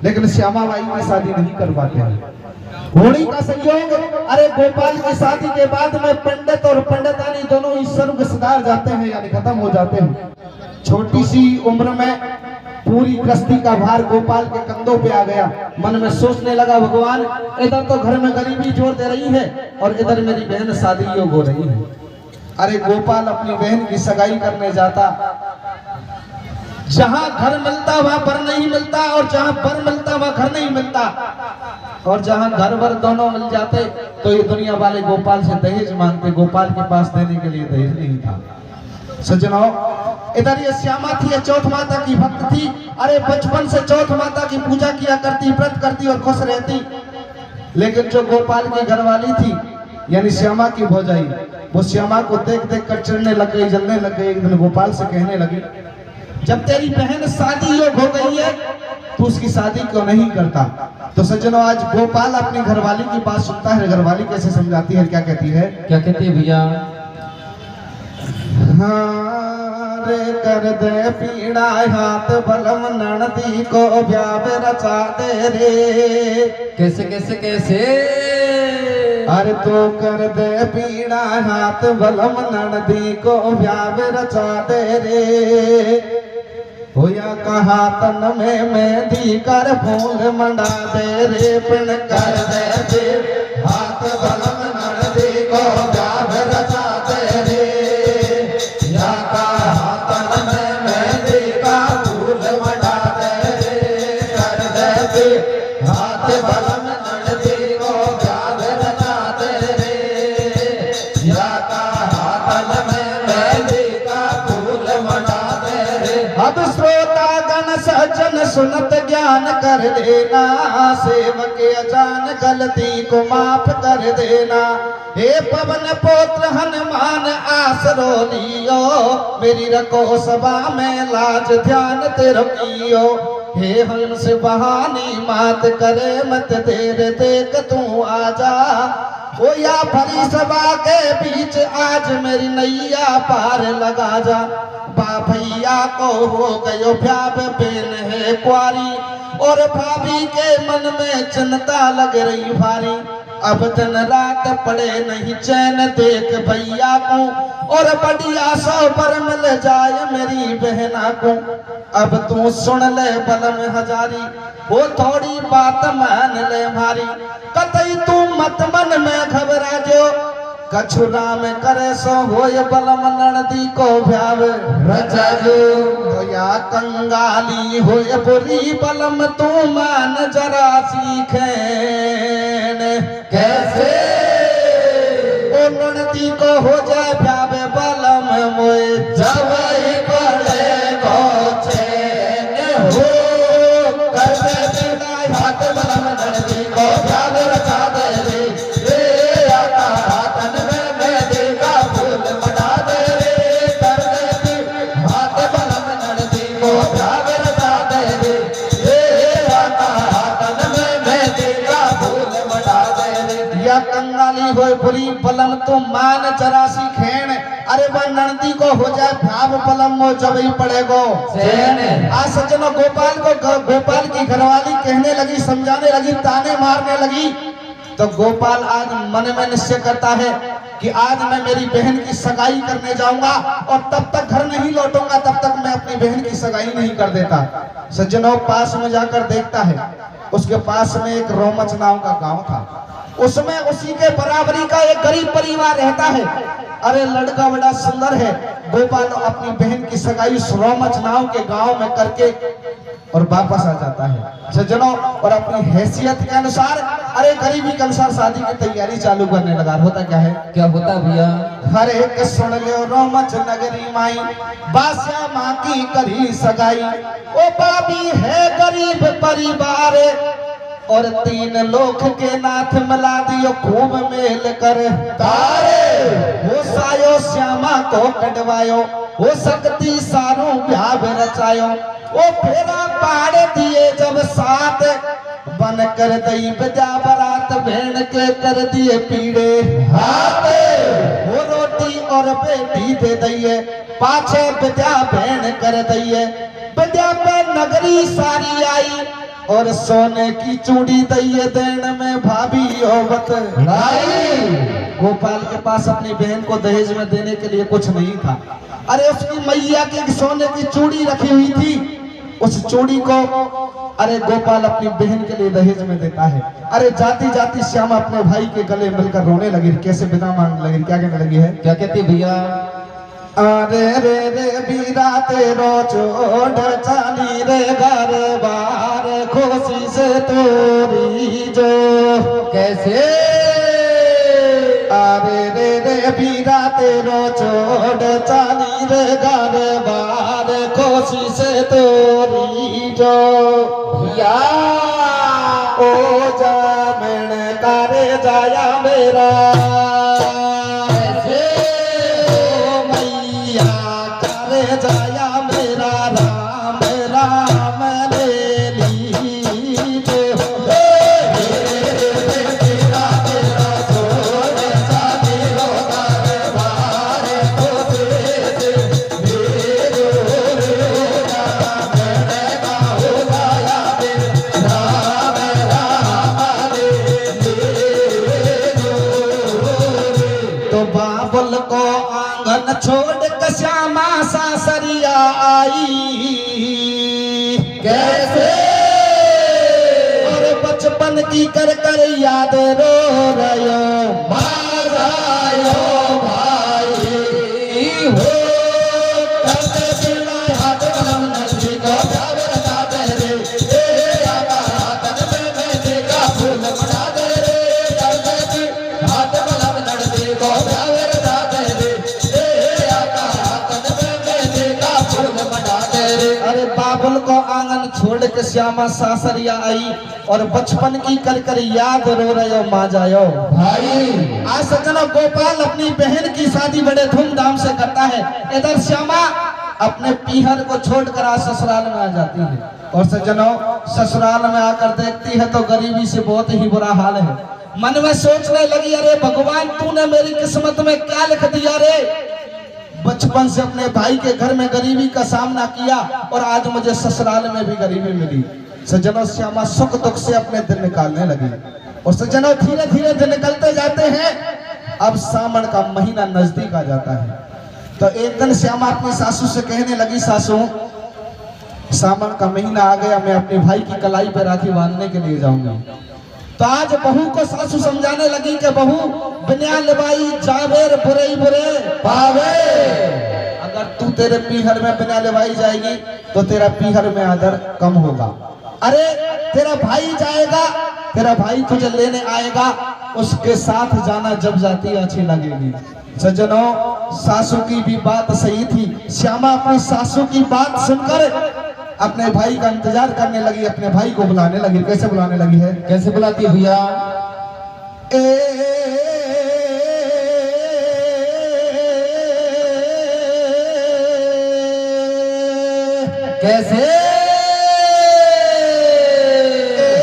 लेकिन श्यामा बाई की शादी नहीं कर पाते हैं। होली का संयोग, अरे गोपाल की शादी के बाद में पंडित और पंडितानी दोनों ही स्वर्ग सिधार जाते हैं, यानी खत्म हो जाते हैं। छोटी सी उम्र में पूरी गृहस्थी का भार गोपाल के कंधों पे आ गया। मन में सोचने लगा, भगवान इधर तो घर में गरीबी जोर दे रही है और इधर मेरी बहन शादी योग हो रही है। अरे गोपाल अपनी बहन की सगाई करने जाता, जहां घर मिलता वहां पर नहीं मिलता, और जहां पर मिलता वहां घर नहीं मिलता, और जहां घर भर दोनों मिल जाते तो ये दुनिया वाले गोपाल से दहेज मांगते। गोपाल के पास देने के लिए दहेज नहीं था। सज्जनों, इधर ये श्यामा थी, ये चौथ माता की भक्त थी। अरे बचपन से चौथ माता की पूजा किया करती, व्रत करती और खुश रहती। लेकिन जो गोपाल की घरवाली थी, यानी श्यामा की भौजाई, वो श्यामा को देख देख कर चिढ़ने लग गई, जलने लग गई। एक दिन गोपाल से कहने लगी, जब तेरी बहन शादी योग हो गई है तो उसकी शादी क्यों नहीं करता। तो सज्जनों, आज गोपाल अपनी घरवाली की बात सुनता है। घरवाली कैसे समझाती है, क्या कहती है? क्या कहती है भैया? हाँ रे कर दे पीड़ा हाथ बलम ननदी को ब्याह रचा दे रे। कैसे कैसे कैसे? अरे तो कर दे पीड़ा हाथ बलम ननदी को ब्याह रचा दे रे। होया कहा तन में मेहंदी कर फूल मंडा दे रे। पिण कर दे हाथ बलम ननदी को ब्याह रचा दे रे। या कहा तन में मेहंदी का फूल मंडा दे रे। कर दे हाथ बलम ननदी को ब्याह रचा दे रे। या कहा तन में मेहंदी का फूल मंडा दे रे। अब श्रोता गण सज्जन सुनत ज्ञान कर देना, सेवक अजान गलती को माफ कर देना। हे पवन पुत्र हनुमान आसरो लियो, मेरी रखो सभा में लाज ध्यान तेरो कियो। हे हंस बहानी मात करे मत देर, देख तू आजा। ओ या भरी सभा के बीच आज मेरी नैया पार लगा जा। बा भैया को हो गयो ब्याह, बेन है कुआरी, और भाभी के मन में चिंता लग रही भारी। अब दिन रात पड़े नहीं चैन, देख भैया को और बढ़िया सौ पर मिल जाए मेरी बहना को। अब तू सुन ले बलम हजारी, वो थोड़ी बात मान ले मारी। कतई तू मत मन में घबरा जो, कछु राम करे सो होय बलम ननदी को ब्याह रचा जो। या कंगाली होय बुरी बलम तू मान जरा सीखेन। कैसे ओ ननदी को हो जाए ब्याह बलम मोए, जब ही पड़े गो चैन हो। कर दे हाथ बलम ननदी को ब्याह रचा दे रे। कंगाली होए बुरी बलम तो मान जरासी खेण। अरे वह नंदी को हो जाए भाव बलम मो जब ही पड़ेगो। आज सज्जनों, गोपाल की घरवाली कहने लगी, समझाने लगी, ताने मारने लगी। तो गोपाल आज मन में निश्चय करता है कि आज मैं मेरी बहन की सगाई करने जाऊंगा, और तब तक घर नहीं लौटूंगा, तब तक मैं अपनी बहन की सगाई नहीं कर देता। सज्जनों, पास में जाकर देखता है, उसके पास में एक रोमच नाम का गांव था। उसमें उसी के बराबरी का एक गरीब परिवार रहता है। अरे लड़का बड़ा सुंदर है। गोपाल अपनी बहन की सगाई रोमच नाव के गांव में करके और वापस आ जाता है सज्जनों, और अपनी हैसियत के अनुसार, अरे गरीबी के अनुसार शादी की तैयारी चालू करने लगा। होता क्या है? क्या होता भैया? हर एक सुन लो रोमच नगरी माई, बास्या माँ की करी सगाई। ओ बाबी है गरीब परिवार, और 3 लोक के नाथ मिला दियो खूब मेल कर तारे। वो सायो श्यामा को कटवायो, वो सकती सारू ब्याह रचायो। वो फेरा पाड़ दिए जब साथ, बन कर दई बजा बरात भेड़ के कर दिए पीड़े हाथ। वो रोटी और बेटी दे दइए, पाछे विद्या भेड़ कर दइए। विद्या पे नगरी सारी आई, और सोने की चूड़ी दैये देन में भाभी होवत लाई। गोपाल के पास अपनी बहन को दहेज में देने के लिए कुछ नहीं था। अरे उसकी मैया की सोने की चूड़ी रखी हुई थी, उस चूड़ी को अरे गोपाल अपनी बहन के लिए दहेज में देता है। अरे जाती जाती श्यामा अपने भाई के गले मिलकर रोने लगी, कैसे बिना मांग लगी, क्या कहने लगी है, क्या कहती भैया? अरे रे रे बीरा तेरो चोड़ चाली रे घर बार खुशी से तोरी जो। कैसे? अरे रे रे बीरा तेरो चोड़ चाली रे घर बार खुशी से तोरी जो। भैया ओ जामन करे जाया मेरा, कैसे? ओ मैया करे जाया मेरा, राम राम ले लीजो। तो बाबुल को आंगन छोड़ के श्यामा सासरिया आई। कैसे? और बचपन की कर कर याद रो रयो मारायो भाई हो। करते बिना हाथ कलम नजदीक प्यार बता दे रे। ए आका हाथ में मेहंदी का फूल बना दे रे। करते बिना हाथ कलम नजदीक प्यार बता दे रे। ए आका हाथ में मेहंदी का फूल बना दे रे। अरे बाबुल को आंगन छोड़ के श्यामा सासरिया आई और बचपन की कर कर याद रो रयो माँ जायो भाई आज सज्जनों गोपाल अपनी बहन की शादी बड़े धूमधाम से करता है। इधर श्यामा अपने पीहर को छोड़कर आज ससुराल में आ जाती है और सज्जनों ससुराल में आकर देखती है तो गरीबी से बहुत ही बुरा हाल है। मन में सोचने लगी अरे भगवान तूने मेरी किस्मत में क्या लिख दिया रे। बचपन से अपने भाई के घर में गरीबी का सामना किया और आज मुझे ससुराल में भी गरीबी मिली। सज्जनों श्यामा सुख दुख से अपने दिन निकालने लगी और सज्जनों धीरे धीरे दिन निकलते जाते हैं। अब सावन का महीना नजदीक आ जाता है तो एक दिन श्यामा अपनी सासू से कहने लगी, सासू सावन का महीना आ गया, मैं अपने भाई की कलाई पर राखी बांधने के लिए जाऊंगा। तो आज बहू को सासू समझाने लगी कि बहू बिना लिबाई जावेर बुरे बुरे पावे। अगर तू तेरे पीहर में बिना लिबाई जाएगी तो तेरा पीहर में आदर कम होगा। अरे तेरा भाई जाएगा, तेरा भाई तुझे लेने आएगा, उसके साथ जाना जब जाती अच्छी लगेगी। सज्जनों सासू की भी बात सही थी। श्यामा अपनी सासू की बात सुनकर अपने भाई का इंतजार करने लगी, अपने भाई को बुलाने लगी। कैसे बुलाने लगी है, कैसे बुलाती है भैया? कैसे?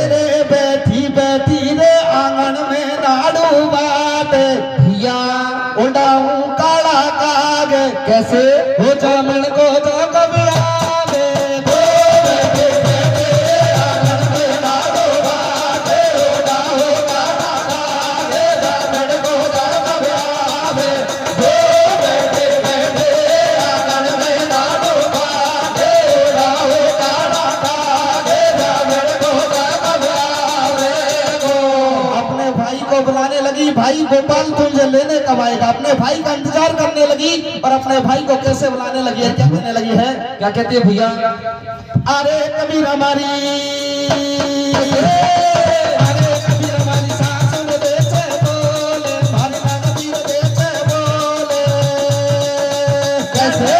रे बैठी बैठी रे आंगन में नाड़ू बात भैया उड़ाऊं काला काग। कैसे? हो जामन को जो कभी आवे दो बैठे बैठे आंगन में नाड़ू बात उड़ाऊं काला काग। जामन को जो कभी आवे दो बैठे बैठे आंगन में नाड़ू बात उड़ाऊं काला काग। जामन को जो कभी आवे दो। अपने भाई को बुलाने लगी, भाई गोपाल तुझे लेने कब आएगा। अपने भाई का इंतजार करने लगी और अपने भाई को कैसे बुलाने लगी है, क्या कहने लगी है, क्या कहती है भैया? अरे कबीर हमारी, अरे कबीर हमारी सासू बेचे बोले, हमारे कबीर बेचे बोले। कैसे?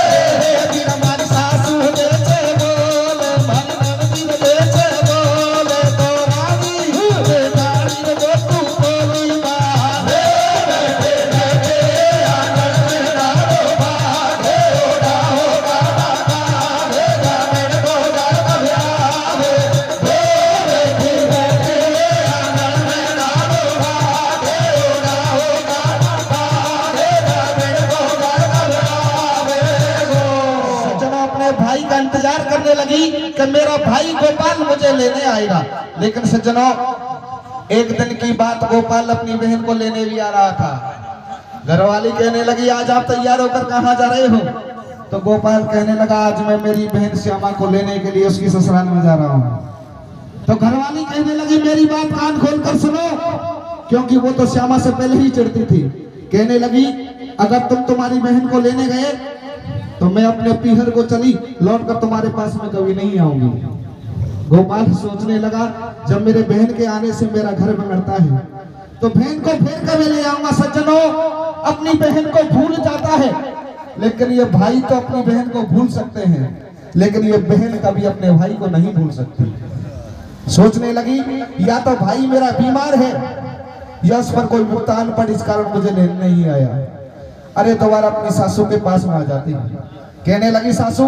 अरे कबीर हमारी सासू बेचे बोले, हमारे कबीर बेचे बोले। तो रानी बेचारी ने वो तू बोली बात बैठे बैठे आंगन में नाड़ो बात उड़ा होगा। कि मेरा भाई गोपाल मुझे लेने आएगा। लेकिन सज्जनों, एक दिन की बात, गोपाल अपनी बहन को लेने भी आ रहा था। घरवाली कहने लगी आज आप तैयार होकर कहाँ जा रहे हो? तो गोपाल कहने लगा आज मैं मेरी बहन श्यामा को लेने के लिए उसकी ससुराल में जा रहा हूँ। तो घरवाली कहने लगी मेरी बात कान खोल कर सुनो, क्योंकि वो तो श्यामा से पहले ही चिढ़ती थी। कहने लगी अगर तुम तुम्हारी बहन को लेने गए तो मैं अपने पीहर को चली लौट कर तुम्हारे पास में कभी नहीं आऊंगी। गोपाल सोचने लगा जब मेरे बहन के आने से मेरा घर बिगड़ता है तो बहन को फिर कभी ले आऊंगा। सज्जनों, अपनी बहन को भूल जाता है, लेकिन ये भाई तो अपनी बहन को भूल सकते हैं, लेकिन ये बहन कभी अपने भाई को नहीं भूल सकती। सोचने लगी या तो भाई मेरा बीमार है या उस पर कोई भुगतान पर इस कारण मुझे लेने नहीं आया। अरे दोबारा अपनी सासू के पास में आ जाती है। कहने लगी सासू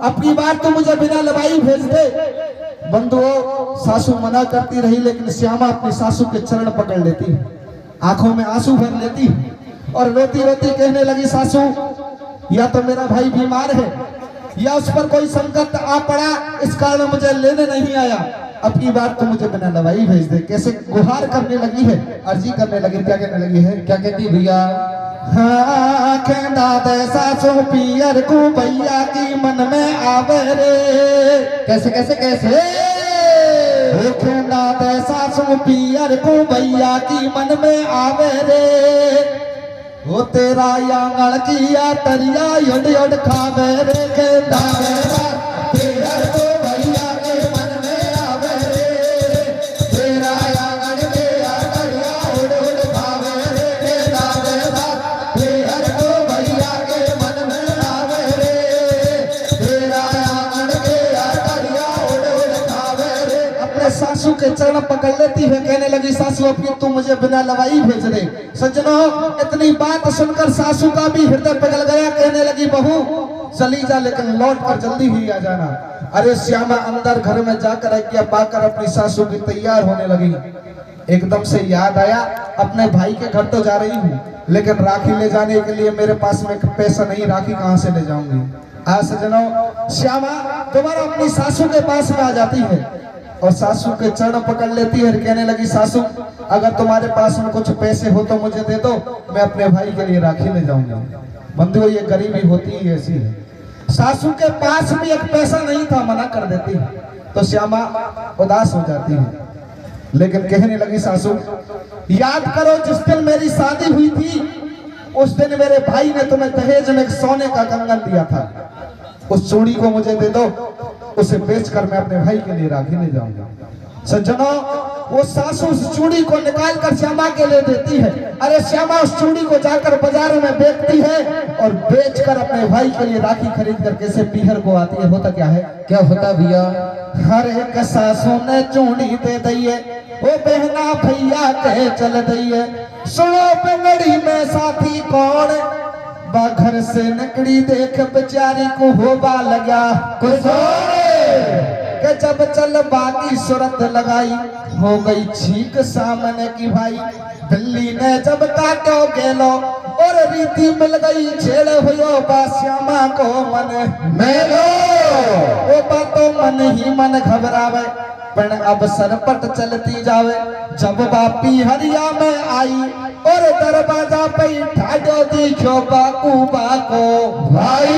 अपनी बार तो मुझे बिना लवाई भेज दे। बंधुओं, सासू मना करती रही, लेकिन श्यामा अपनी सासू के चरण पकड़ लेती, आंखों में आंसू भर लेती और रोती रोती कहने लगी सासू या तो मेरा भाई बीमार है या उस पर कोई संकट आ पड़ा, इस कारण मुझे लेने नहीं आया। अब की बार तो मुझे बिना दवाई भेज दे। कैसे गुहार करने लगी है, अर्जी करने लगी। क्या कहने लगी है, क्या कहती भैया? हाँ कहना दे सासू पियर को भैया की मन में आवे रे। कैसे कैसे कैसे? कहना दे सासू पियर को भैया की मन में आवे रे। वो तेरा यांगल किया तरिया युड युड खावे रे। कहना दे पियर को भैया के मन में आवे रे। तेरा यांगल किया तरिया युड युड खावे रे। कहना दे पियर को भैया के मन में आवे रे। तेरा यांगल किया तरिया युड युड खावे रे। अपने सासू के चरण पकड़ लेती है। कहने लगी सासू अपनी तू मुझे बिना लवाई भेज दे। सज्जनों, इतनी बात सुनकर सासू का भी हृदय पिघल गया। कहने लगी बहू चली जा, लेकिन लौट कर जल्दी ही आ जाना। अरे श्यामा अंदर घर में जाकर आज्ञा पाकर अपनी सासू की तैयार होने लगी। एकदम से याद आया अपने भाई के घर तो जा रही हूँ, लेकिन राखी ले जाने के लिए मेरे पास में पैसा नहीं, राखी कहाँ से ले जाऊंगी। आज सज्जनों, श्यामा दोबारा अपनी सासू के पास में आ जाती है और सासू के चरण पकड़ लेती है। कहने लगी सासू अगर तुम्हारे पास में कुछ पैसे हो तो मुझे दे दो, मैं अपने भाई के लिए राखी ले जाऊंगा। बंधुओं, ये गरीबी होती ही ऐसी है। सासू के पास भी एक पैसा नहीं था, मना कर देती है तो श्यामा उदास हो जाती है। लेकिन कहने लगी सासू याद करो जिस दिन मेरी शादी हुई थी उस दिन मेरे भाई ने तुम्हें दहेज में एक सोने का कंगन दिया था। उस चूड़ी को मुझे दे दो, उसे बेचकर मैं अपने भाई के लिए राखी ले जाऊंगा। सज्जनों, वो सासू उस चूड़ी को निकाल कर श्यामा के लिए देती है। अरे श्यामा उस चूड़ी को जाकर बाजार में बेचती है और बेचकर अपने भाई के लिए राखी खरीद कर कैसे पीहर को आती है। होता क्या है, क्या होता भैया? हर एक सासू ने चूड़ी दे दिए, वो बहना भैया कहे चल दिए। सुनो पिंगड़ी में साथी कौन, घर से नकड़ी देख बेचारी को होबा लगा के जब चल बाकी सूरत लगाई हो गई छीक सामने की भाई। बिल्ली ने जब काटो गेलो और रीति मिल गई छेड़ हुयो बा श्यामा को मन मेलो। वो बातों मन ही मन घबरावे पण अब सरपट चलती जावे। जब बापी हरिया में आई और दरवाजा पे ठाडो दिखो बाकूबा को भाई।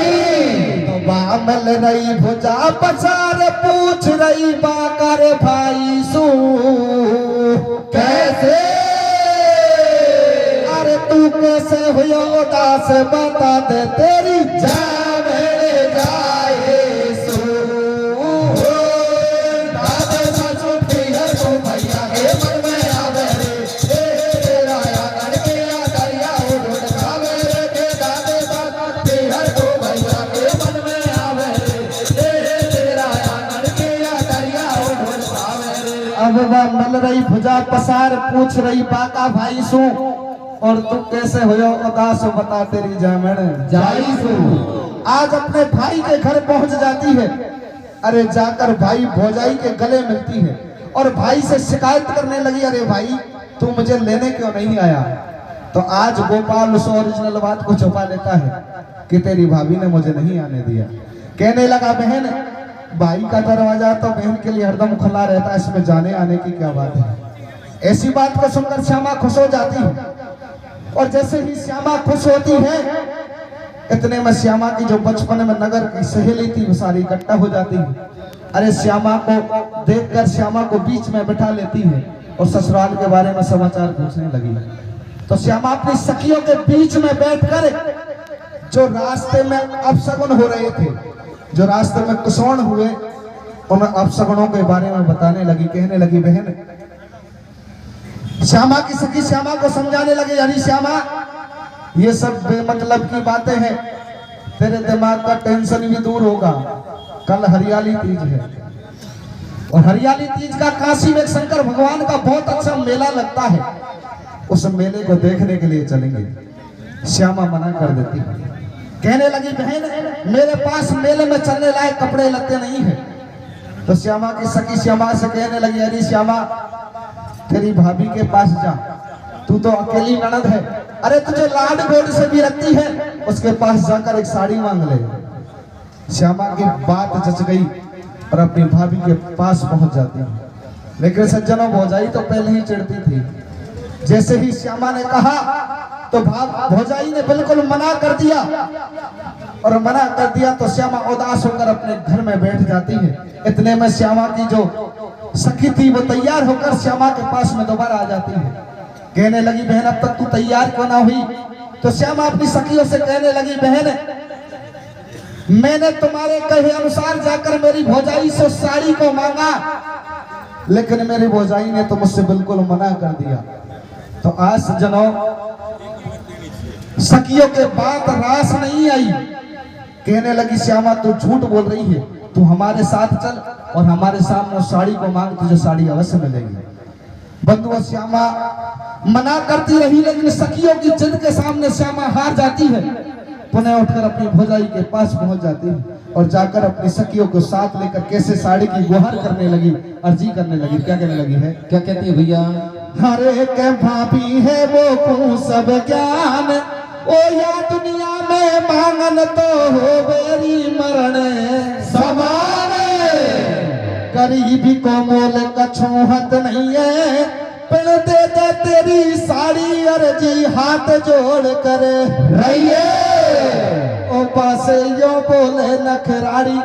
तो बामल रही भुजा पसार पूछ रही बाकर भाई सू कैसे। अरे तू कैसे हुआ उदास बता दे तेरी जावे जाए सू। दादे सासू पीहर को भैया के मन में आवे रे। तेरा यार के दरिया उड़ खावे रे। के दादे सासू पीहर को भैया के मन में आवे रे। तेरा यार के दरिया उड़ खावे रे। अब वह मल रही भुजा पसार पूछ रही बाका भाई सू और तू कैसे हो उदास बता तेरी जामन जाई सू। आज अपने भाई के घर पहुंच जाती है। अरे जाकर भाई भौजाई के गले मिलती है और भाई से शिकायत करने लगी अरे भाई तू मुझे लेने क्यों नहीं आया। तो आज गोपाल उस ओरिजिनल बात को छुपा लेता है कि तेरी भाभी ने मुझे नहीं आने दिया। कहने लगा बहन भाई का दरवाजा तो बहन के लिए हरदम खुला रहता है, इसमें जाने आने की क्या बात है। ऐसी बात को सुनकर श्यामा खुश हो जाती है, और जैसे ही श्यामा खुश होती है, इतने में श्यामा की जो बचपन में नगर की सहेली थी वो सारी इकट्ठा हो जाती है। अरे श्यामा को देखकर श्यामा को बीच में बिठा लेती है और ससुराल के बारे में समाचार पूछने लगी। तो श्यामा अपनी सखियों के बीच में बैठकर जो रास्ते में अपशगुन हो रहे थे, जो रास्ते में कुसौण हुए, उन अपशगुनों के बारे में बताने लगी। कहने लगी, बहन, श्यामा की सखी श्यामा को समझाने लगे, अरे श्यामा, ये सब बेमतलब की बातें हैं, तेरे दिमाग का टेंशन भी दूर होगा। कल हरियाली तीज है, और हरियाली तीज का काशी में शंकर भगवान का बहुत अच्छा मेला लगता है, उस मेले को देखने के लिए चलेंगे। श्यामा मना कर देती है। कहने लगी, बहन, मेरे पास मेले में चलने लायक कपड़े लत्ते नहीं है। तो श्यामा की सखी श्यामा से कहने लगी, अरे श्यामा, तेरी भाभी के पास जा, तू तो अकेली ननद है, अरे तुझे लाड गोड से भी रखती है, उसके पास जाकर एक साड़ी मांग ले। श्यामा की बात जच गई और अपनी भाभी के पास पहुंच जाती है। लेकिन सज्जनों, भौजाई तो पहले ही चिढ़ती थी। जैसे ही श्यामा ने कहा तो भौजाई ने बिल्कुल मना कर दिया, और मना कर दिया तो श्यामा उदास होकर अपने घर में बैठ जाती है। इतने में श्यामा की जो सखी थी वो तैयार होकर श्यामा के पास में दोबारा आ जाती है। कहने लगी, बहन, अब तक तू तैयार क्यों ना हुई? तो श्यामा अपनी सखियों से कहने लगी, बहन, मैंने तुम्हारे कहे अनुसार जाकर मेरी भौजाई से साड़ी को मांगा, लेकिन मेरी भौजाई ने तो मुझसे बिल्कुल मना कर दिया। तो आज सज्जनों, सखियों के बात रास नहीं आई। कहने लगी, श्यामा, तू झूठ बोल रही है, तू हमारे साथ चल और हमारे सामने साड़ी को मांग, तुझे साड़ी अवश्य मिलेगी। बंधुओं, श्यामा मना करती रही, लेकिन सखियों की जिद के सामने श्यामा हार जाती है। पुनः उठकर अपनी भौजाई के पास पहुंच जाती है और जाकर अपनी सखियों को साथ लेकर कैसे साड़ी की गुहार करने लगी, अर्जी करने लगी। क्या कहने लगी है? क्या कहती है भैया? हरे के भाभी है वो को सब ज्ञान, ओ या दुनिया में मांगन तो हो बेरी मरण समान, गरीबी को मोल कछूहत नहीं है, पिण दे दे तेरी साड़ी अर्जी हाथ जोड़ कर रहिए। ओ पासे यो बोले नखराड़ी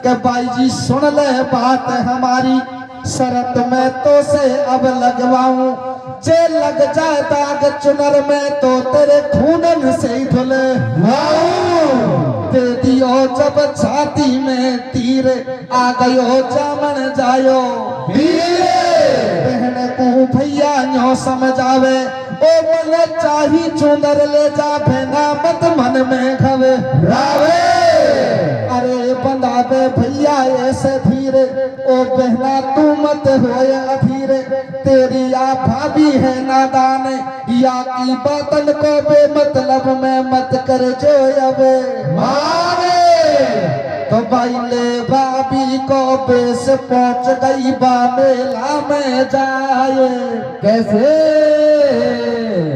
के बाई जी सुन ले बात हमारी, शरत में तो से अब लगवाऊं, जे लग जाए दाग चुनर में तो तेरे खूनन से ही धुले दे दियो, जब छाती में तीर आ गयो जामन जायो बहन को भैया न्यो समझावे, ओ मन चाही चुनर ले जा भेना मत मन में खवे रावे। अरे बंधावे भैया ऐसे धीरे, ओ बहना तू मत होए अधीरे, तेरी या भाभी है नादान, या की बातन को बेमतलब में मत कर जो अबे मारे। तो भाई ले भाभी को बेस पहुंच गई बा मेला में जाए, कैसे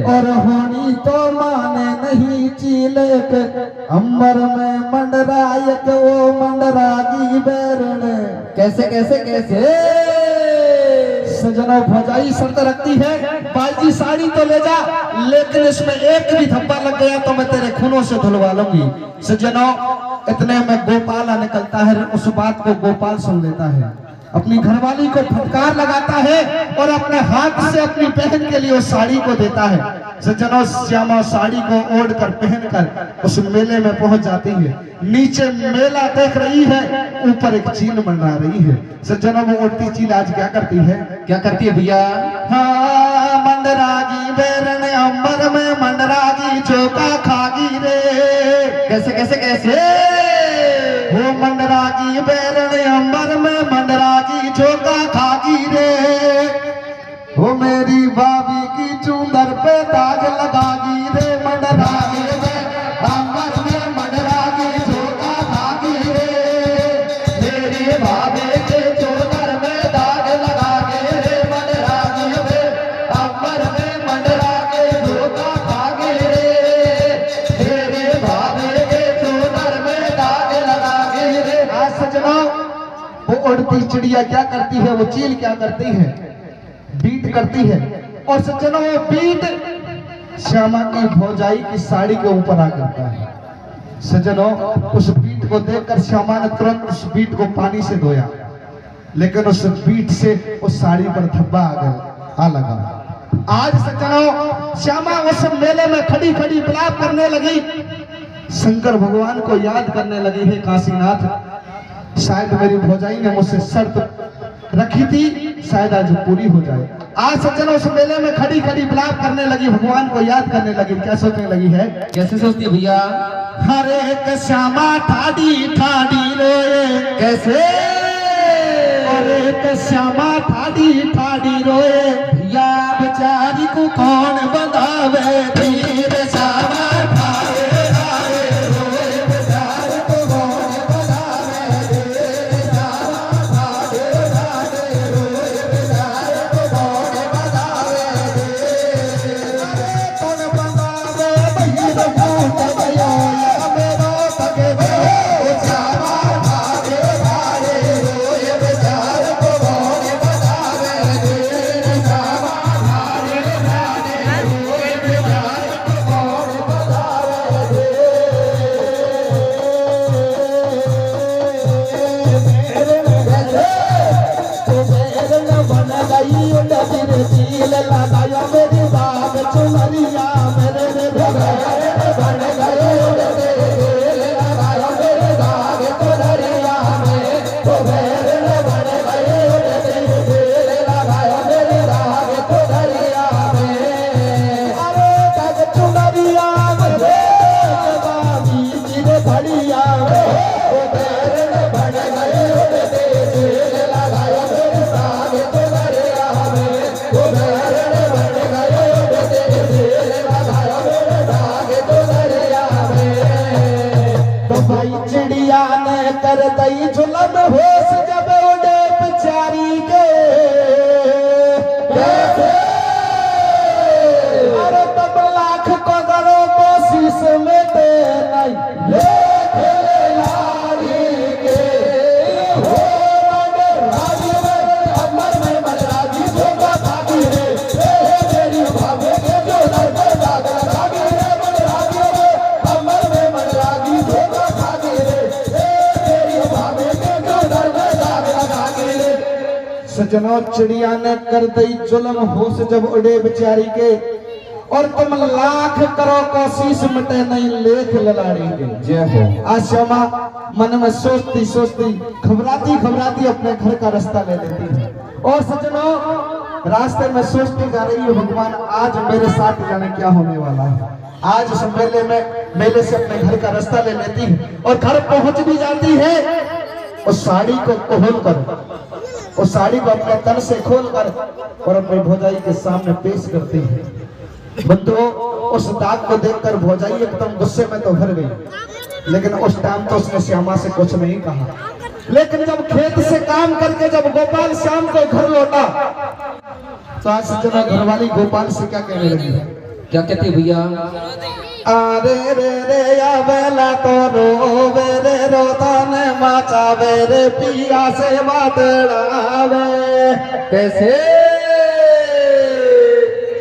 और होनी तो माने नहीं चीले पे, अंबर में मंडरायक वो मंडरागी बैरण, कैसे कैसे कैसे। सजनों, भौजाई शर्त रखती है, बाजी साड़ी तो ले जा, लेकिन इसमें एक भी धब्बा लग गया तो मैं तेरे खूनों से धुलवा लूंगी। सजनों, इतने में गोपाला निकलता है, उस बात को गोपाल सुन लेता है, अपनी घरवाली को फटकार लगाता है और अपने हाथ से अपनी बहन के लिए उस साड़ी को देता है। सज्जनों, श्यामा साड़ी को ओढ़ कर पहनकर उस मेले में पहुंच जाती है। नीचे मेला देख रही है, ऊपर एक चील मंडरा रही है। सज्जनों, वो उड़ती चील आज क्या करती है? क्या करती है भैया? हाँ, मंडरागी बैरन अंबर में मंडरागी चौका खागी रे, कैसे कैसे कैसे। वो मंडरागी बैरन अंबर में मंडरागी चौका खागी रे, वो मेरी भाभी की चूंदर पे दाग लगागी रे, मंडरागी अंबर में मंडरागी चौका खागी रे, मेरी भाभी के चूंदर में दाग लगागी रे, मंडरागी अंबर में मंडरागी चौका खागी रे, मेरी भाभी के चूंदर में दाग लगागी रे। आज सजनों, कोमल चिड़िया क्या करती है, वो चील क्या करती है, बीट करती है। और सज्जनों वो बीट श्यामा की भौजाई की साड़ी के ऊपर आ करता है। सज्जनों उस बीट को देखकर श्यामा ने तुरंत उस बीट को पानी से धोया, लेकिन उस बीट से उस साड़ी पर धब्बा आ लगा। आज सज्जनों श्यामा उस मेले में खड़ी खड़ी विलाप करने लगी, शंकर भगवान को याद करने लगी है। काशीनाथ, शायद मेरी भौजाई ने मुझसे शर्त रखी थी, शायद आज पूरी हो जाए। आज सज्जनों उस मेले में खड़ी खड़ी विलाप करने लगी, भगवान को याद करने लगी। क्या सोचने लगी है? कैसे सोचती है भैया? हरे एक श्यामा ठाडी ठाडी रोए, कैसे? अरे एक श्यामा ठाडी ठाडी रोए, भैया बेचारी को कौन बंधावे, धीर श्यामा ठाडे ठाडे रोए, बेचारी को कौन बंधावे, धीर श्यामा ठाडे ठाडे रोए, बेचारी को कौन बंधावे, कौन बंधावे भैया फूट गयो मेरो सके श्यामा ठाडे ठाडे रोए, बेचारी को कौन बंधावे, धीर श्यामा ठाडे ठाडे रोए, बेचारी को कौन बंधावे। बन गई उलझन चील लगाया मेरी बाग चुनरिया मेरे बन गए तेरे लगाया मेरे दाग तुलरिया में, तो बन गए तेरे लगाया मेरे दाग तुलरिया में। अरे तक चुनरिया मेरे बागी चिरे घड़िया तो बन गए तेरे लगाया मेरे दाग तुलरिया में, तो बन गए तेरे लगाया मेरे दाग तुलरिया में। तो भाई चिड़िया ने कर दई झुलन होश जब उड़े बेचारी के, अरे तब लाख को करो कोशिश में दे नहीं सजनों चिड़िया ने कर दई जुल्म होश जब उड़े बेचारी के, और तुम लाख करो कोशिश मिटे नहीं लेख ललाड़ी के। जय हो। आज श्यामा मन में सोचती सोचती घबराती घबराती अपने घर का रास्ता ले लेती है। और सजनों रास्ते में सोचती जा रही है, भगवान आज मेरे साथ जाने क्या होने वाला है। आज उस मेले से अपने घर का रास्ता ले लेती है और घर पहुंच भी जाती है। उस साड़ी को खोल कर, उस साड़ी को अपने तन से खोल कर और अपनी भौजाई के सामने पेश करती है। बंधुओं उस दाग को देखकर भौजाई एकदम गुस्से में तो भर गई, लेकिन उस टाइम तो उसने श्यामा से कुछ नहीं कहा। लेकिन जब खेत से काम करके जब गोपाल श्याम को घर लौटा, तो आज सजना घरवाली गोपाल से क्या कहने लगी है? क्या कहते भैया? अरे रे रे या बेला तो रोवे रे रोता ने माचावे रे पिया से बातड़ावे, कैसे?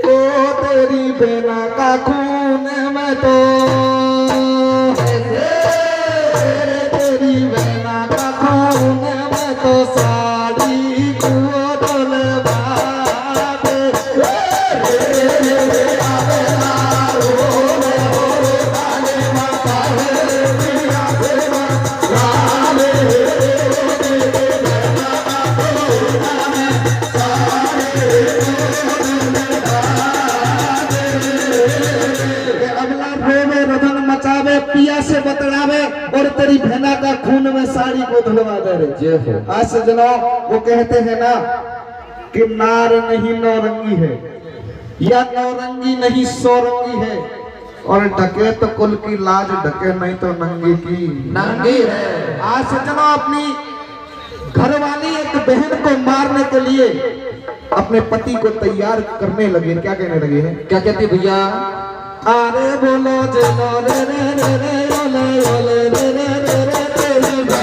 ओ तेरी बेना का खून में तो, तेरी बेना का खून में तो साड़ी को डोलवा दे। पिया से बतलावे और तेरी भेना का खून में साड़ी को धुलवा दे रे। आज सजनों वो कहते हैं ना कि नार नहीं नौरंगी है, या नौरंगी नहीं सौरंगी है, और ढके तो कुल की लाज ढके नहीं तो नंगी की नंगी है। आज सजनों अपनी घरवाली एक बहन को मारने के लिए अपने पति को तैयार करने लगे। क्या कहने लगे हैं? क्या कहते भैया? अरे बोलो जलो रे रे रे रे ओले ओले रे रे रे रे रे रे।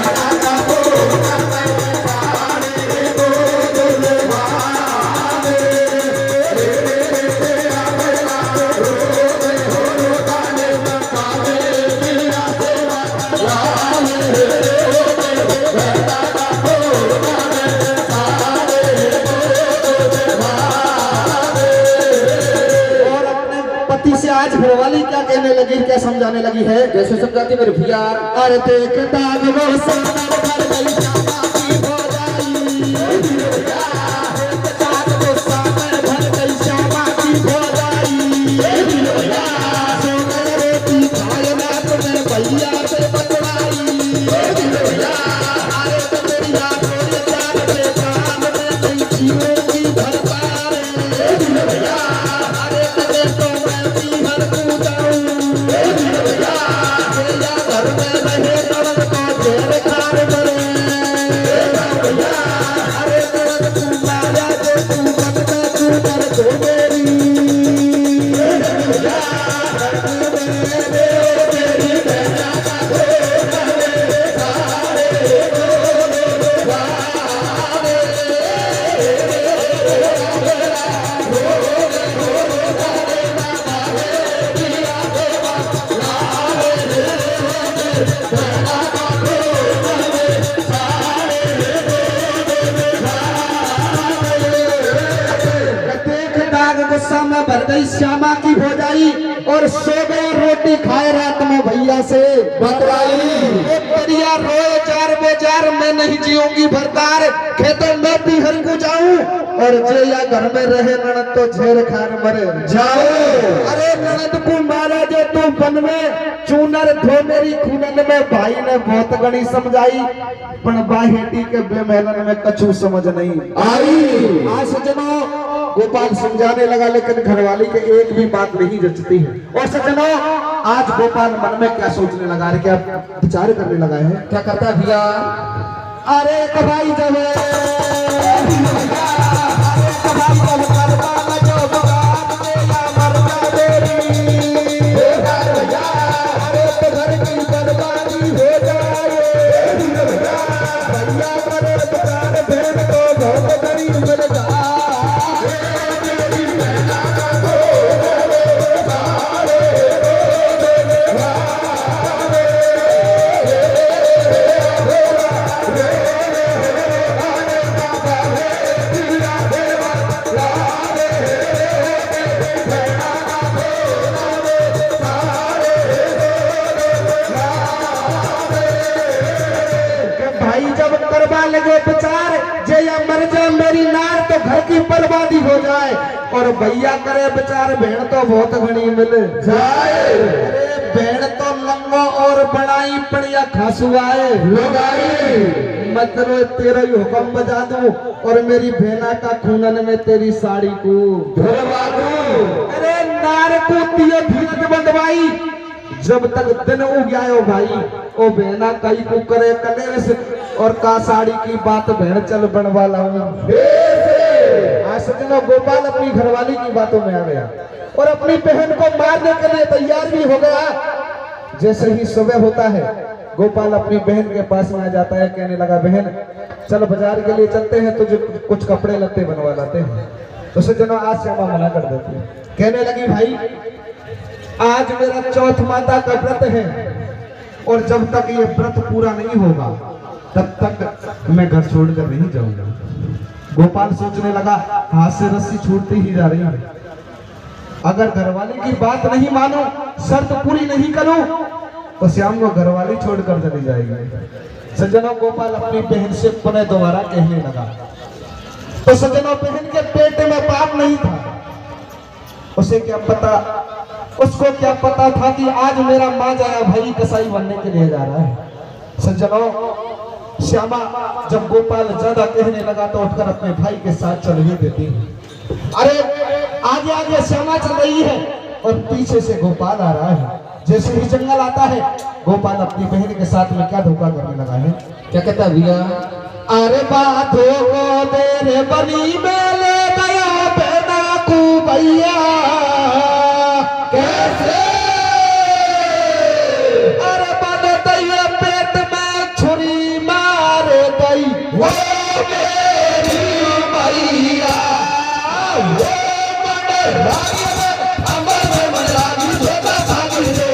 आज घरवाली क्या कहने लगी, क्या समझाने लगी है? जैसे समझाती मेरे भैया। अरे देख दाग वो सामर भर गई श्यामा की भौजाई, देख दाग वो सामर भर गई श्यामा की भौजाई, सोना रोटी खाए ना तो मेरे भैया से बतवाई, अरे तो मेरी आंखों में चार पे कान में नहीं जीवन की भरपार, अरे कदे तो मैं पीहर को जाऊं, घर में रहे नरद को जेल खार मरे, अरे नरद तू माया जो तू मन में तू कर दो मेरी, गुस्सा में भर गई श्यामा की भौजाई और सो गया रोटी खाए रात में भैया से बतवाई, एक बढ़िया रोए चार बेजार मैं नहीं जीऊंगी भरतार, खेतों में भी हर को जाऊं और जे या घर में रहे ननद तो झेर खार मरे जाओ, अरे ननद को मारा जो तू बन में चूनर धो मेरी खूनन में, भाई ने बहुत गणी समझाई पण बाहेटी के बेमेलन में कछु समझ नहीं आई। आज सजनों गोपाल समझाने लगा लेकिन घरवाली के एक भी बात नहीं जचती है। और सजनों आज गोपाल मन में क्या सोचने लगा है, क्या विचार करने लगा है? क्या करता है भैया? अरे कभाई जब लगे विचार जे या मर जाए मेरी नार तो घर की बर्बादी हो जाए, और भैया करे विचार भेड़ तो बहुत घनी मिल जाए, अरे भेड़ तो लंगो और बनाई पड़िया खसुआए लगाई, मतलब तेरा ही हुक्म बजा दूं और मेरी भेना का खूनन में तेरी साड़ी को धुलवा दूं, अरे नार को दियो धीरज बंधवाई जब तक दिन उग आयो भाई ओ बहना कई को करे कलेस और का साड़ी की बात बहन चल बनवा लाऊं। आज सजनों गोपाल अपनी घरवाली की बातों में आ गया और अपनी बहन को मारने के लिए तैयार भी हो गया। जैसे ही सुबह होता है गोपाल अपनी बहन के पास में आ जाता है, कहने लगा बहन चल बाजार के लिए चलते हैं, तुझे कुछ कपड़े लत्ते बनवा लाते हैं। तो सजनों आज श्यामा मना कर देती है, कहने लगी भाई आज मेरा चौथ माता का व्रत है और जब तक ये व्रत पूरा नहीं होगा तब तक मैं घर छोड़कर नहीं जाऊंगा। गोपाल सोचने लगा हाथ से रस्सी छूटती ही जा रही है, अगर घरवाली की बात नहीं मानो शर्त पूरी नहीं करूं तो श्याम को घरवाली छोड़कर चली जाएगी। सज्जनों गोपाल अपनी बहन से पुनः दोबारा कहने लगा, तो सज्जनों बहन के पेट में पाप नहीं था, उसे क्या पता, उसको क्या पता था कि आज मेरा माँ जाया भाई कसाई बनने के लिए जा रहा है। सज्जनों श्यामा जब गोपाल ज्यादा कहने लगा तो उठकर अपने भाई के साथ चल ही देती है। अरे आगे आगे श्यामा चल रही है और पीछे से गोपाल आ रहा है। जैसे ही जंगल आता है गोपाल अपनी बहन के साथ में क्या धोखा करने लगा है, क्या कहता है भैया? अरे बातों को तेरे बनी में ले गया बहना को भैया कैसे, अरे बन दैया पेट में छुरी मार गई वो मेरी मैया, वो मन रागी में अमर में मन रागी छोटा भागी रे,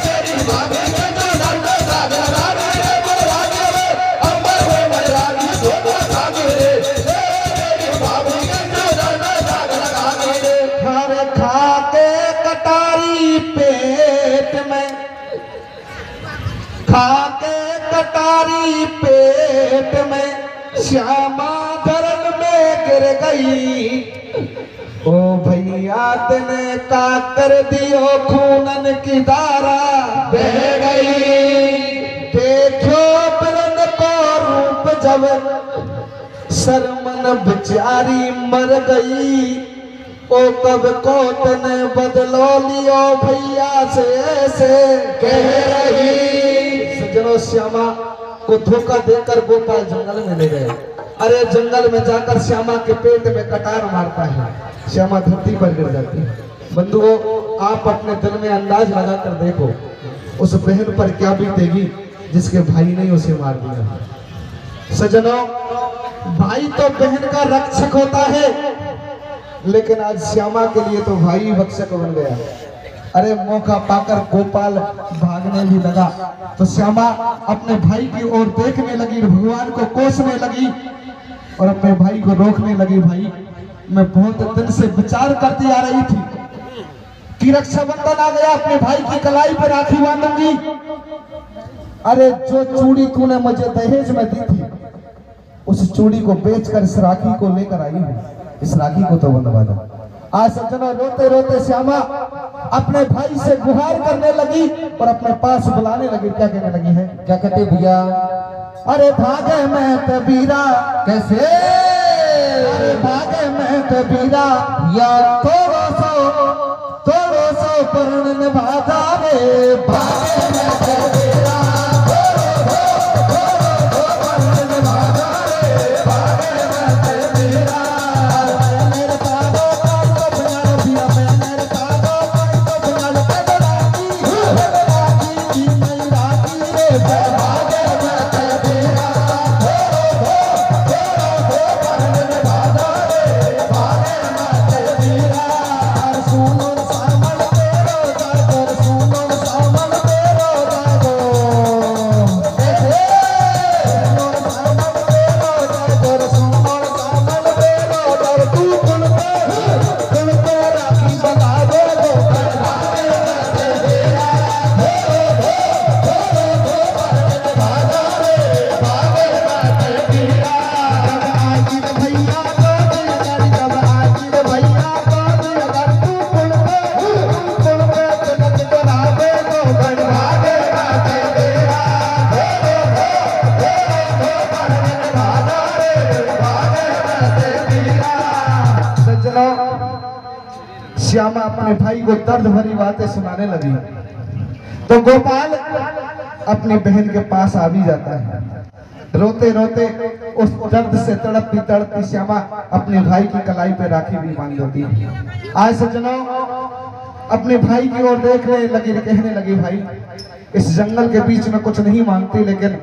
मेरी भाभी के जो नंदा सागर रागी रे, मन रागी में अमर में मन रागी छोटा भागी रे, मेरी भाभी के जो नंदा सागर रागी रे, हर खा के कटारी मारी पेट में श्यामा धरण में गिर गई। ओ भैया तने का कर दियो खूनन की धारा बह गई। देखो बिरन को रूप जब शर्मन बेचारी मर गई। ओ कब को तने बदलो लियो भैया से ऐसे कह रही। सज्जनों, श्यामा को धोखा देकर गोपाल जंगल में ले गए। अरे जंगल में जाकर श्यामा के पेट में कटार मारता है, श्यामा धरती पर गिर जाती है। बंधुओं, आप अपने दिल में अंदाज लगाकर देखो उस बहन पर क्या बीतेगी जिसके भाई ने उसे मार दिया। सज्जनों, भाई तो बहन का रक्षक होता है, लेकिन आज श्यामा के लिए तो भाई भक्षक बन गया। अरे मौका पाकर गोपाल भागने भी लगा तो श्यामा अपने भाई की ओर देखने लगी, भगवान को कोसने लगी और अपने भाई को रोकने लगी। भाई, मैं बहुत दिन से विचार करती आ रही थी कि रक्षाबंधन आ गया, अपने भाई की कलाई पर राखी बांधूंगी। अरे जो चूड़ी तूने मुझे दहेज में दी थी, उस चूड़ी को बेचकर इस राखी को लेकर आई हूँ। इस राखी को तो बंधवा दो। आज सज्जनों, रोते रोते श्यामा अपने भाई से गुहार करने लगी और अपने पास बुलाने लगी। क्या कहने लगी है? क्या कहते भैया? अरे भागे मैं कबीरा। कैसे? अरे भागे मैं कबीरा या थोड़ा सो पर्ण निभाता रे। भागे मैं कबीरा श्यामा अपने भाई को दर्द भरी बातें सुनाने लगी तो गोपाल अपनी बहन के पास आ भी जाता है। रोते रोते उस दर्द से तड़पती तड़पती श्यामा अपने भाई की कलाई पे राखी भी बांध देती है। आज सज्जनों, अपने भाई की ओर देखने लगी, कहने लगी, भाई इस जंगल के बीच में कुछ नहीं मांगती, लेकिन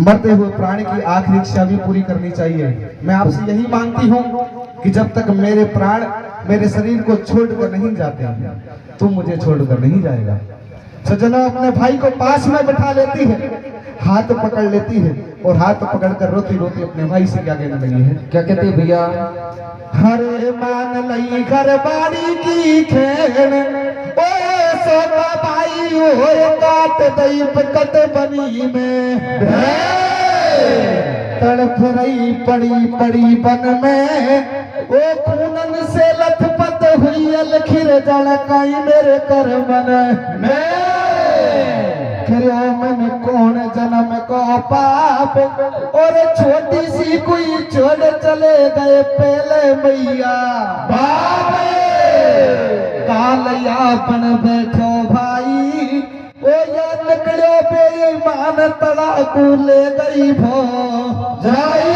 मरते हुए प्राणी की आखिरी इच्छा भी पूरी करनी चाहिए। मैं आपसे यही मांगती हूँ कि जब तक मेरे प्राण मेरे शरीर को छोड़कर नहीं जाते, तुम मुझे छोड़कर नहीं जाएगा। सज्जनों, अपने भाई को पास में बिठा लेती है, हाथ पकड़ लेती है और हाथ पकड़कर रोती रोती अपने भाई से क्या कहने लगी है? क्या कहती है भैया? हरे मान लई घर बाड़ी की खेन, ओ सोना भाई होए काट दई कट बनी में, तड़फ रही पड़ी पड़ी बन में, ओ खूनन से लथपथ हुई अलखिर जड़काई मेरे कर मन में। खिरो मन कौन जन्म को पाप, और छोटी सी कोई छोड़ चले गए पहले मैया बाबे। कालया बन बैठो भाई, ओ या निकलो बेईमान तड़ाकू ले गई भो जाई।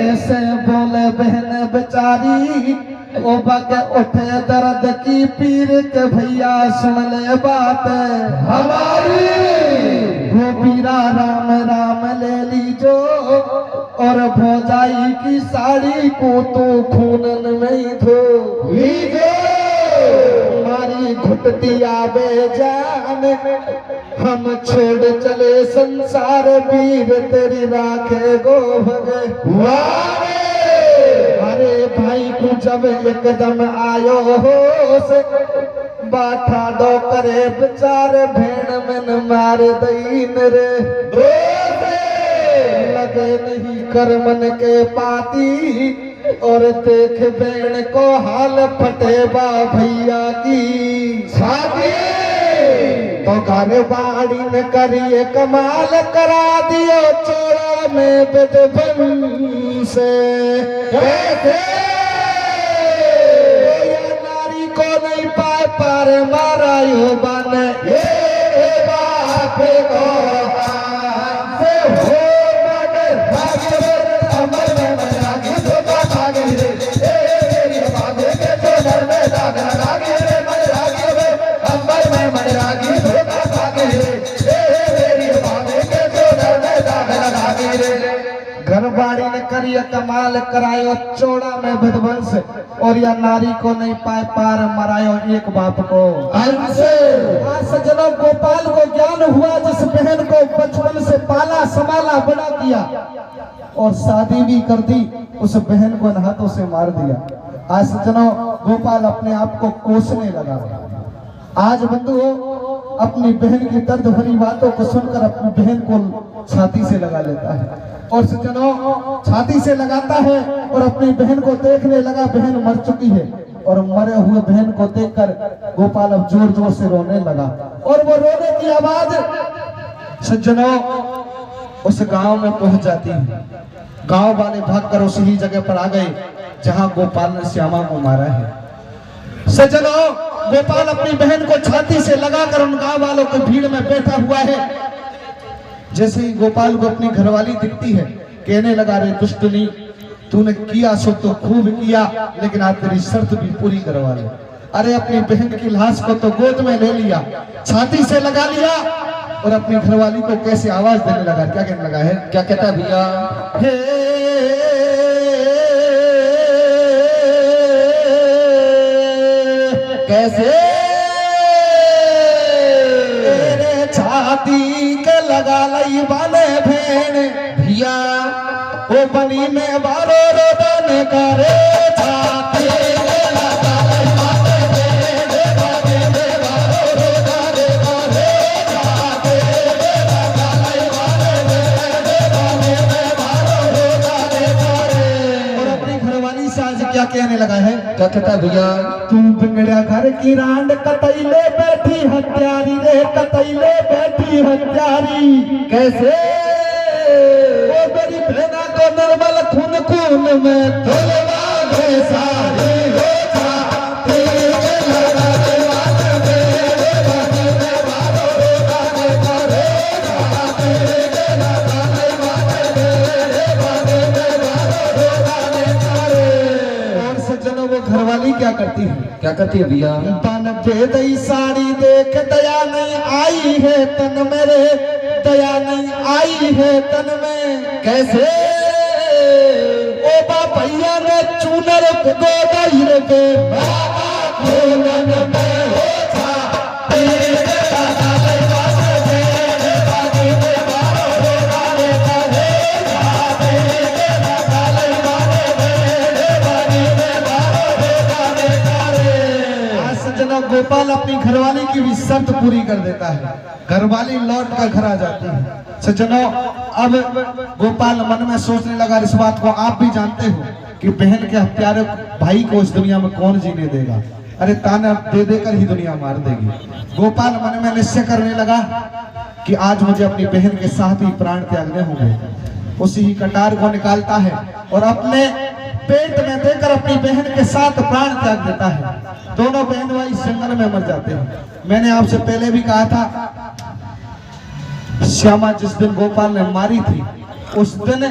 ऐसे बोले बहन बेचारी, ओ बगे उठे दर्द की पीर के भैया सुन ले बात हमारी। वो पीरा राम राम ले लीजो, और भौजाई की साड़ी को तो खूनन में ही धो लीजो। हमारी घुटती आवे जान, हम छोड़ चले संसार, वीर तेरी राखे गो भगवान। अरे भाई को जब एकदम आयो होश, बाठा डो करे बेचारे भेड़ मन मार दईन रे लगे नहीं कर मन के पाती और देख बेण को हाल फटे बा भैया की छाती तो घर बाड़ी न करिए कमाल करा दियो चोरा में बेदबन से नारी को नहीं पाए पार मारा यो बन ये बाप को से हो मन भाग्य अमर में मरा के धोखा खा गई रे मेरी बाबे के तो डर में दाग लगा के रे मरा के अमर में मरा के धोखा खा गई रे मेरी बाबे के तो डर में दाग लगा के रे घरबाड़ी ने करिए कमाल करायो चौड़ा में विध्वंस और या नारी को नहीं पाए पार मरायो एक बाप को आज सज्जनों गोपाल को ज्ञान हुआ जिस बहन को बचपन से पाला संभाला बड़ा किया और शादी भी कर दी उस बहन को इन हाथों से मार दिया। आज सज्जनों गोपाल अपने आप को कोसने लगा। आज बंधुओं अपनी बहन की दर्द भरी बातों को सुनकर अपनी बहन को छाती से लगा लेता है और सज्जनों छाती से लगाता है और अपनी बहन को देखने लगा। बहन मर चुकी है और मरे हुए बहन को देखकर गोपाल अब जोर जोर से रोने लगा और वो रोने की आवाज सज्जनों उस गांव में पहुंच जाती है। गांव वाले भागकर उसी जगह पर आ गए जहां गोपाल ने श्यामा को मारा है। सज्जनों गोपाल अपनी बहन को छाती से लगाकर उन गांव वालों की भीड़ में बैठा हुआ है। जैसे ही गोपाल को अपनी घरवाली दिखती है कहने लगा रे दुष्टनी तूने किया सो तो खूब किया लेकिन आज तेरी शर्त भी पूरी करवा ले। अरे अपनी बहन की लाश को तो गोद में ले लिया छाती से लगा लिया और अपनी घरवाली को कैसे आवाज देने लगा। क्या कहने लगा है क्या कहता है भैया हे कैसे छाती के लगा लई वाले भेड़ भैया ओ बनी में बारो रोदन करे छाती के लगा लई वाले भेड़ बनी में बारो रोदन करे छाती के लगा लई वाले भेड़ बनी में बारो रोदन करे। और अपनी घरवाली से आज क्या कहने लगा है क्या कहता भैया तू बिगड़ा घर की रांड कतईले बैठी हत्यारी रे कतईले बैठी हत्यारी कैसे वो मेरी बहना को निर्मल खून खून में धुलवा दे सारी हो छाती के लगा दे वाले मेरे बनी में बारो रोदन करे छाती के लगा दे वाले मेरे बनी में बारो रोदन करे। और सज्जनों वो घरवाली क्या करती है क्या करती है भैया तन दे साड़ी देख दया नहीं आई है तन मेरे दया नहीं आई है तन में कैसे ओ भैया ने चूनर गो दई रे के बाबा खोलन में हो छाती के लगा ले वाले मेरे बनी में बारो रोदन करे छाती के लगा ले वाले मेरे बनी में बारो रोदन करे। आज सज्जनों गोपाल अपनी घरवाली की भी शर्त पूरी कर देता है। घरवाली लौट कर घर आ जाती है। सज्जनों अब गोपाल मन में सोचने लगा इस बात को आप भी जानते हो कि बहन के हत्यारे भाई को इस दुनिया में कौन जीने देगा। अरे ताना दे देकर ही दुनिया मार देगी। गोपाल मन में निश्चय करने लगा कि आज मुझे अपनी बहन के साथ ही प्राण त्यागने होंगे। उसी ही कटार को निकालता है और अपने पेट में देकर अपनी बहन के साथ प्राण त्याग देता है। दोनों बहन भाई जंगल में मर जाते हैं। मैंने आपसे पहले भी कहा था श्यामा जिस दिन गोपाल ने मारी थी उस दिन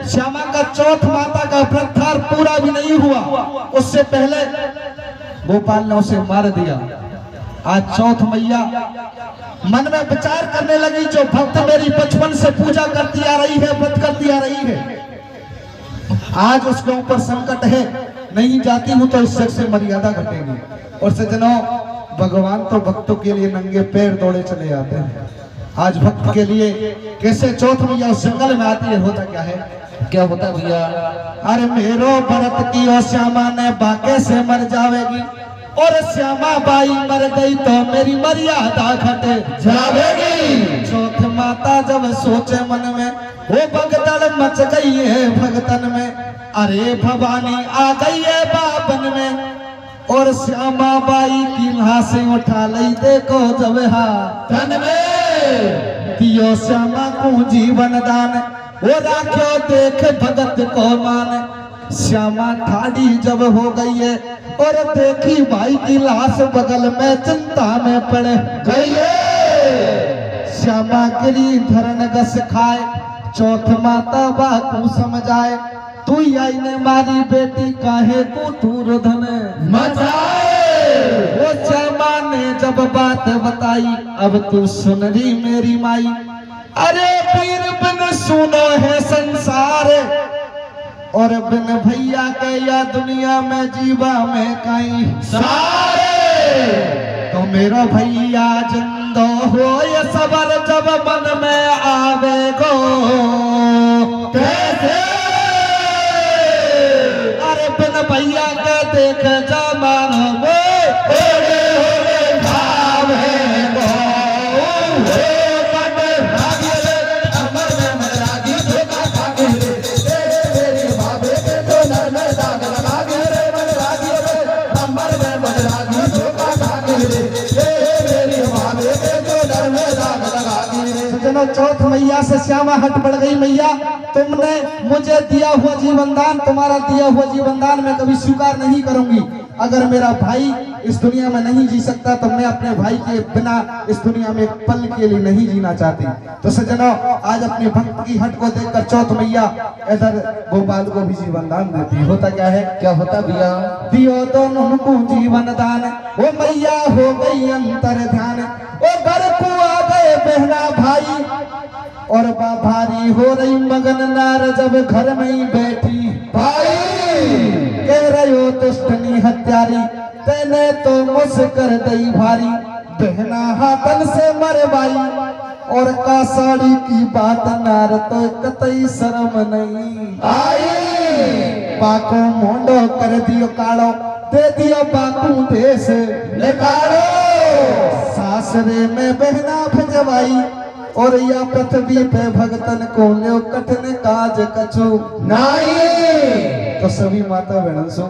श्यामा का चौथ माता का व्रत पूरा भी नहीं हुआ। उससे पहले गोपाल ने उसे मार दिया। आज चौथ मैया मन में विचार करने लगी जो भक्त मेरी बचपन से पूजा करती आ रही है व्रत करती आ रही है आज उसके ऊपर संकट है नहीं जाती हूं तो इस से मर्यादा घटेगी। और सज्जनों भगवान तो भक्तों के लिए नंगे पैर दौड़े चले जाते हैं। आज भक्त के लिए कैसे चौथ मैया उस जंगल में आती है होता क्या है क्या होता भैया अरे मेरो भरत की ओ श्यामा ने बाके से मर जावेगी और श्यामा बाई मर गई तो मेरी मर्यादा घट जावेगी। चौथ माता जब सोचे मन में वो भगदड़ मच गई है भगतन में, अरे भवानी आ गई है बाबन में, और श्यामा बाई की लाशें उठा लई देखो जब तन में दियो श्यामा को जीवन दान, वो राख्यो देख भगत को मान। श्यामा ठाड़ी जब हो गई है और देखी भाई की लाश बगल में चिंता में पड़ गई है। श्यामा गिरी धरन गस खाए, चौथ माता बाकू समझाए, तू आई ने मारी बेटी काहे को तू रुधन मचाए। वो श्यामा ने जब बात बताई, अब तू सुन रही मेरी माई, अरे पीर बिन सुनो है संसार, और बिन भैया के या दुनिया में जीवा में कहीं सारे। तो मेरा भैया जिंदो हो ये सबर जब मन में आवे गो कैसे अरे बिन भैया के देख जमान वो ओरे ओरे भावे गो हे मन रागी रे अमर में मन रागी धोखा खागे रे मेरी भावे के तो नर में दाग लगा गे रे मन रागी रे अमर में मन रागी धोखा खागे रे मेरी भावे के तो नर में दाग लगा गे रे। सजनों, चौथ मैया से श्यामा हट पड़ गई। मैया तुमने मुझे दिया हुआ जीवन दान, तुम्हारा दिया हुआ जीवन दान मैं कभी स्वीकार नहीं करूंगी। अगर मेरा भाई इस दुनिया में नहीं जी सकता तो मैं अपने भाई के बिना इस दुनिया में एक पल के लिए नहीं जीना चाहती। तो सजनों, आज अपने भक्त की हट को देखकर चौथ मैया इधर गोपाल को भी जीवन दान देती। होता क्या है, क्या होता भैया? दियो दोनों को जीवन दान, वो मैया हो गई अंतर ध्यान, वो घर को आ गए बहना भाई, और भारी हो रही मगन नार जब घर में ही बैठी भाई कह रहे हो दुष्टनी हत्यारी, तेने तो मुझकर दई भारी, बहना हाथन से मरवाई, और का साड़ी की बात नार तो कतई शर्म नहीं आई। बाको मोंडो कर दियो कालो, दे दियो बाकू देश निकालो। सासरे में बहना भजवाई, और या पृथ्वी पे भगतन को लो कठिन काज कछु नहीं। तो सभी माता बहनों से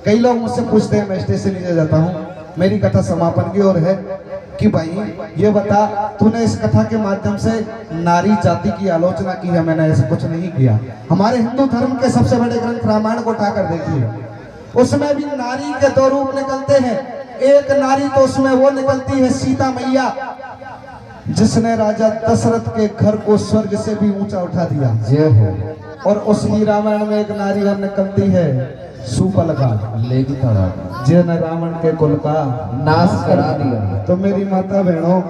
कई लोग मुझसे पूछते हैं, मैं स्टेज से नीचे जाता हूँ, मेरी कथा समापन की ओर है कि भाई ये बता, तूने इस कथा के माध्यम से नारी जाति की आलोचना की है? मैंने ऐसा कुछ नहीं किया। हमारे हिंदू धर्म के सबसे बड़े ग्रंथ रामायण को उठाकर देखिए, उसमें भी नारी के दो रूप निकलते हैं। एक नारी तो उसमें वो निकलती है सीता मैया, जिसने राजा दशरथ के घर को स्वर्ग से भी ऊंचा उठा दिया। जय हो। और उसी रामायण में एक नारी और निकलती है सुपलका, लेगी थड़ा जिसने रावण के कुल का नाश करा दिया। तो मेरी माता बहनों,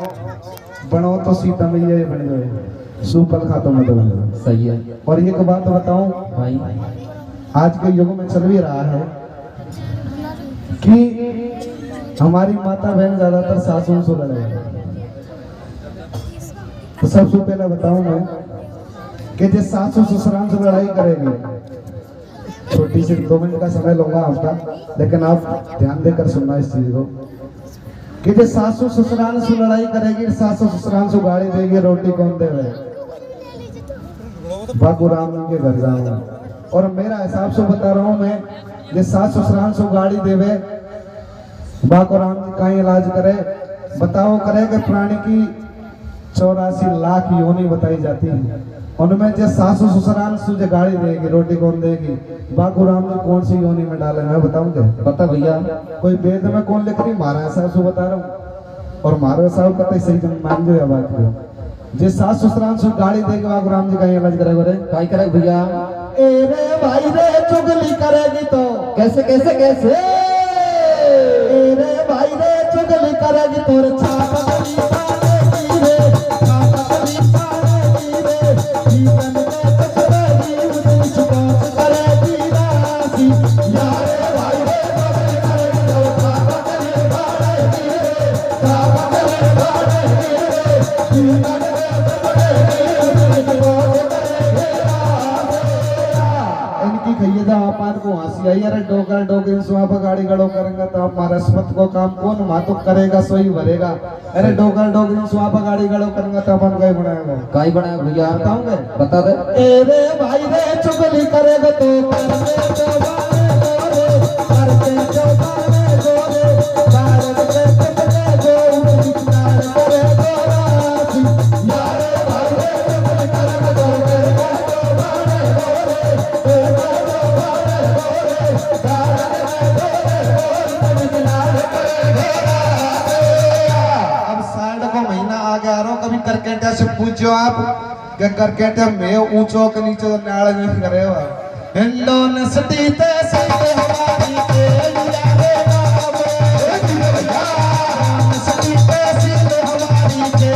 बनो तो सीता मैया ही बन गए, सुपलका तो मत बनो। सही है। और एक बात बताऊं भाई, आज के युग में चल भी रहा है कि हमारी माता बहन ज्यादातर सासुओं से लड़े। तो सबसे पहले बताऊं मैं कि जिस सासू ससुराल से लड़ाई करेगी, छोटी सी 2 मिनट का समय लूंगा आपका, लेकिन आप ध्यान देकर सुनना इस चीज को, कि जिस सासू ससुराल से लड़ाई करेगी, सासू ससुराल से गाड़ी देगी, रोटी कौन देवे? बाबू राम के घर जाऊंगा। और मेरा हिसाब से बता रहा हूं मैं, जिस सास ससुराल से गाड़ी देवे, बाबू राम जी का इलाज करे, बताओ करे कि प्राणी की 84 लाख योनि बताई जाती है, उनमें जो सासू ससुराल से जो गाड़ी देगी, रोटी कौन देगी? बाबू राम जी कौन सी योनि में डाले? मैं बताऊंगा? बता भैया। कोई वेद में कौन लिख रही? महाराज साहब से बता रहा हूँ, और महाराज साहब कहते सही मान जो बात को, जिस सास ससुराल से गाड़ी देगी, बाबू राम जी का इलाज करे बोले काय करे भैया? ए रे भाई रे चुगली करेगी तो कैसे कैसे कैसे? ए रे भाई रे चुगली करेगी तोर छाप बनी पाएगी रे, छाप बनी पाएगी रे, जीवन में करेगी उतनी सुकोच करेगी राशि, यारे भाई रे चुगली करेगी तो छाप बनी पाएगी रे, छाप बनी पाएगी रे, जीवन में करेगी उतनी सुकोच करेगी राशि। इनकी खैयदा आप मान को हंसी आई अरे डोकर डोकर स्वाप गाड़ी गड़ो करेंगे तो हमारा स्मत को काम कौन मातुक करेगा सोई भरेगा। अरे डोकर डोकर स्वाप गाड़ी गड़ो करेंगे तो अपन कहीं बनाएगा काई बनाया भैया बताऊंगे बता दे ए रे भाई रे चुगली करेगा तो करते चौबारे गोरे भारत के कितने जो विचार करे गोरासी यारे भाई रे चुगली करेगा तो करते चौबारे गोरे अब साइड को महीना आ गया रो कभी करकेटा से पूछो आप क्या करकेटा में ऊंचो के नीचे तो नाड़ नहीं करे हुआ इंडोनेशिया ते संग हमारी के यारे बाबू इंडोनेशिया ते संग हमारी के